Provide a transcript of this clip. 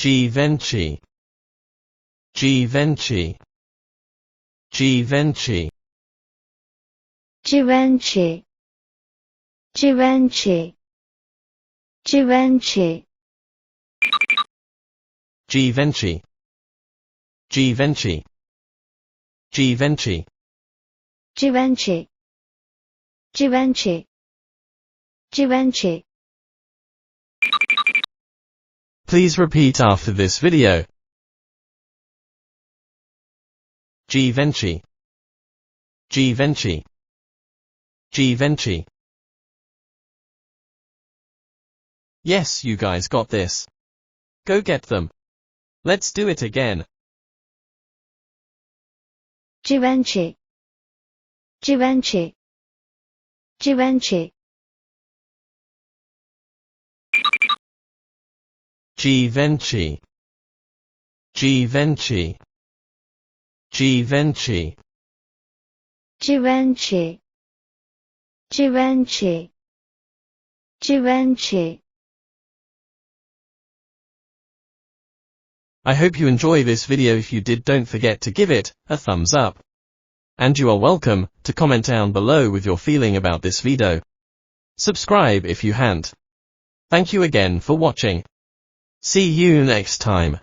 Givenchy, Givenchy, Givenchy, Givenchy, Givenchy, Givenchy, Givenchy, Givenchy, Givenchy, Givenchy, Givenchy, Givenchy. Please repeat after this video. Givenchy, Givenchy, Givenchy. Yes, you guys got this. Go get them. Let's do it again. Givenchy, Givenchy, Givenchy, Givenchy, Givenchy, Givenchy, Givenchy, Givenchy, Givenchy. I hope you enjoy this video. If you did, don't forget to give it a thumbs up. And you are welcome to comment down below with your feeling about this video. Subscribe if you haven't. Thank you again for watching. See you next time.